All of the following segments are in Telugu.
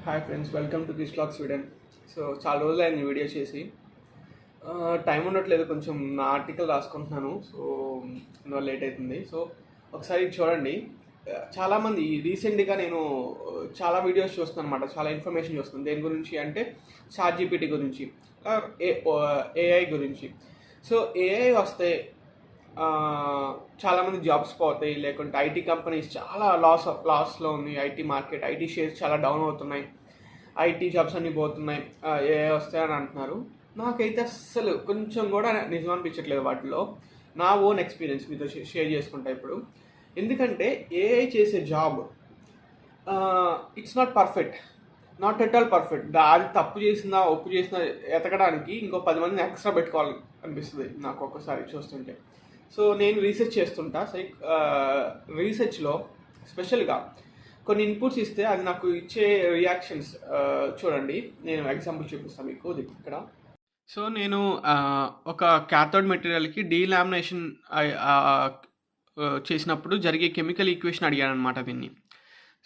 Hi friends, welcome to this vlog Sweden. So చాలా రోజులు అయింది వీడియో చేసి. టైం ఉండట్లేదు, కొంచెం నా ఆర్టికల్ రాసుకుంటున్నాను. సో అందువల్ల లేట్ అవుతుంది. సో ఒకసారి చూడండి. చాలామంది రీసెంట్గా నేను చాలా వీడియోస్ చూస్తున్నాను అనమాట, చాలా ఇన్ఫర్మేషన్ చూస్తున్నాను. దేని గురించి అంటే ChatGPT గురించి, ఏఐ గురించి. సో ఏఐ వస్తే చాలామంది జాబ్స్ పోతాయి, లేకుంటే ఐటీ కంపెనీస్ చాలా లాస్లో ఉంది. ఐటీ మార్కెట్, ఐటీ షేర్స్ చాలా డౌన్ అవుతున్నాయి, ఐటీ జాబ్స్ అన్నీ పోతున్నాయి, ఏఐ వస్తాయని అంటున్నారు. నాకైతే అస్సలు కొంచెం కూడా నిజం అనిపించట్లేదు వాటిలో. నా ఓన్ ఎక్స్పీరియన్స్ మీతో షేర్ చేసుకుంటా ఇప్పుడు. ఎందుకంటే ఏఐ చేసే job it's not perfect, not at all perfect. అది తప్పు చేసిందా ఒప్పు చేసినా ఎతకడానికి ఇంకో 10 మందిని ఎక్స్ట్రా పెట్టుకోవాలి అనిపిస్తుంది నాకు ఒక్కసారి చూస్తుంటే. సో నేను రీసెర్చ్ చేస్తుంటా. రీసెర్చ్లో స్పెషల్గా కొన్ని ఇన్పుట్స్ ఇస్తే అది నాకు ఇచ్చే రియాక్షన్స్ చూడండి. నేను ఎగ్జాంపుల్ చూపిస్తాను మీకు ఇక్కడ. సో నేను ఒక క్యాథోడ్ మెటీరియల్కి డీలామినేషన్ చేసినప్పుడు జరిగే కెమికల్ ఈక్వేషన్ అడిగాను అనమాట దీన్ని.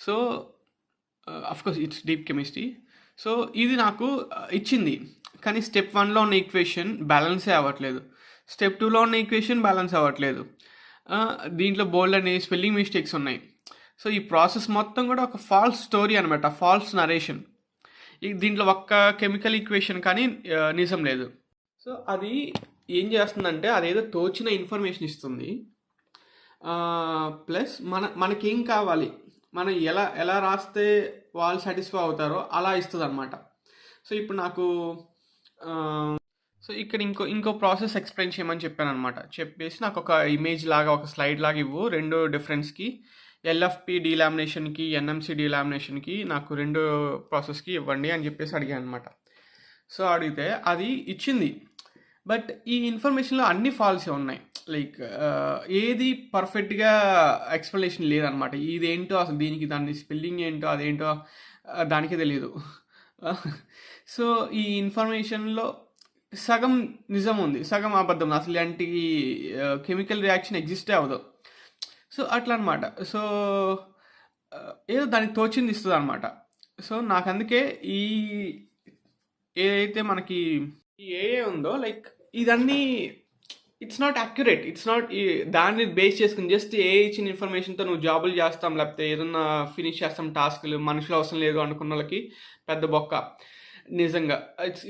So of course it's deep chemistry. So ఇది నాకు ఇచ్చింది, కానీ స్టెప్ 1లో ఉన్న ఈక్వేషన్ బ్యాలెన్సే అవ్వట్లేదు, స్టెప్ 2లో ఉన్న ఈక్వేషన్ బ్యాలెన్స్ అవ్వట్లేదు, దీంట్లో బోల్డ్ అనే స్పెల్లింగ్ మిస్టేక్స్ ఉన్నాయి. సో ఈ ప్రాసెస్ మొత్తం కూడా ఒక ఫాల్స్ స్టోరీ అనమాట, ఫాల్స్ నరేషన్. దీంట్లో ఒక్క కెమికల్ ఈక్వేషన్ కానీ నిజం లేదు. సో అది ఏం చేస్తుందంటే అదేదో తోచిన ఇన్ఫర్మేషన్ ఇస్తుంది, ప్లస్ మనకేం కావాలి, మనం ఎలా రాస్తే వాళ్ళు సాటిస్ఫై అవుతారో అలా ఇస్తుంది అనమాట. సో ఇప్పుడు నాకు సో ఇక్కడ ఇంకో ప్రాసెస్ ఎక్స్ప్లెయిన్ చేయమని చెప్పాను అనమాట. చెప్పేసి నాకు ఒక ఇమేజ్ లాగా, ఒక స్లైడ్ లాగా ఇవ్వు, రెండు డిఫరెన్స్కి, ఎల్ఎఫ్పి డీలామినేషన్కి, ఎన్ఎంసి డీలామినేషన్కి నాకు 2 ప్రాసెస్కి ఇవ్వండి అని చెప్పేసి అడిగాను అనమాట. సో అడిగితే అది ఇచ్చింది, బట్ ఈ ఇన్ఫర్మేషన్లో అన్ని ఫాల్సే ఉన్నాయి. లైక్ ఏది పర్ఫెక్ట్గా ఎక్స్ప్లెనేషన్ లేదనమాట. ఇదేంటో అసలు, దీనికి దాని స్పెల్లింగ్ ఏంటో అదేంటో దానికే తెలియదు. సో ఈ ఇన్ఫర్మేషన్లో సగం నిజం ఉంది, సగం అబద్ధం. అసలు ఇలాంటి కెమికల్ రియాక్షన్ ఎగ్జిస్టే అవ్వదు. సో అట్లా అనమాట. సో ఏదో దానికి తోచింది ఇస్తుంది అనమాట. సో నాకు అందుకే ఏదైతే మనకి ఈ ఏఏ ఉందో, లైక్ ఇదన్నీ it's not accurate, it's not దాన్ని బేస్ చేసుకుని జస్ట్ ఏ ఇచ్చిన ఇన్ఫర్మేషన్తో నువ్వు జాబులు చేస్తాం, లేకపోతే ఏదన్నా ఫినిష్ చేస్తాం టాస్క్లు, మనుషులు అవసరం లేదు అనుకున్న వాళ్ళకి పెద్ద బొక్క. నిజంగా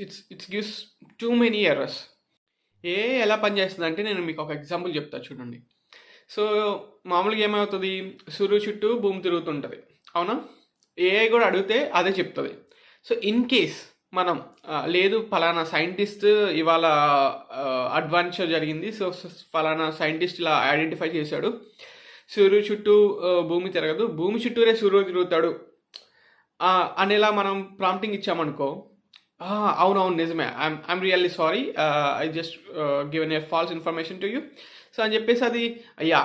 it's gives too many errors. ఎలా పనిచేస్తుంది అంటే నేను మీకు ఒక ఎగ్జాంపుల్ చెప్తా చూడండి. సో మామూలుగా ఏమవుతుంది, సూర్యుడు చుట్టూ భూమి తిరుగుతుంటుంది, అవునా? ఏఐ కూడా అడిగితే అదే చెప్తుంది. సో ఇన్ కేస్ మనం లేదు ఫలానా సైంటిస్ట్ ఇవాళ అడ్వాన్చర్ జరిగింది, సో ఫలానా సైంటిస్ట్ ఇలా ఐడెంటిఫై చేశాడు, సూర్యుడు చుట్టూ భూమి తిరగదు, భూమి చుట్టూరే సూర్యుడు తిరుగుతాడు అనేలా మనం ప్రాంప్టింగ్ ఇచ్చామనుకో, అవునవును నిజమే, I'm really sorry, I just given a false information to you. So అని చెప్పేసి అది అయ్యా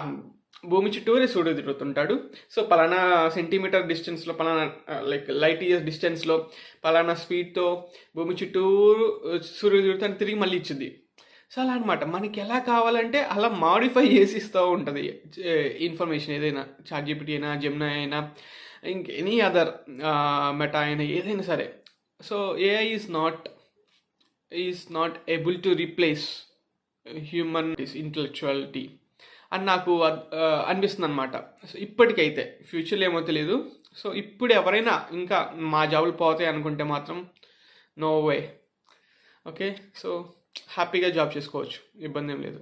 భూమి చుట్టూరే సూర్యుడు తిరుగుతుంటాడు, సో పలానా సెంటీమీటర్ డిస్టెన్స్లో, పలానా లైక్ లైట్ ఇయర్స్ డిస్టెన్స్లో, పలానా స్పీడ్తో భూమి చుట్టూరు సూర్యుడు తిరుగుతాడు, తిరిగి మళ్ళీ ఇచ్చింది. సో అలా అనమాట. మనకి ఎలా కావాలంటే అలా మాడిఫై చేసి ఇస్తూ ఉంటుంది ఇన్ఫర్మేషన్. ఏదైనా ChatGPT అయినా, జెమినీ అయినా, ఎనీ అదర్ మెటా అయినా, ఏదైనా సరే. So AI is not able to replace human intellectuality అని నాకు అనిపిస్తుంది అనమాట. సో ఇప్పటికైతే, ఫ్యూచర్లో ఏమో తెలియదు. సో ఇప్పుడు ఎవరైనా ఇంకా మా జాబులు పోతాయి అనుకుంటే మాత్రం నో వే. ఓకే, సో హ్యాపీగా జాబ్ చేసుకోవచ్చు, ఇబ్బంది ఏం లేదు.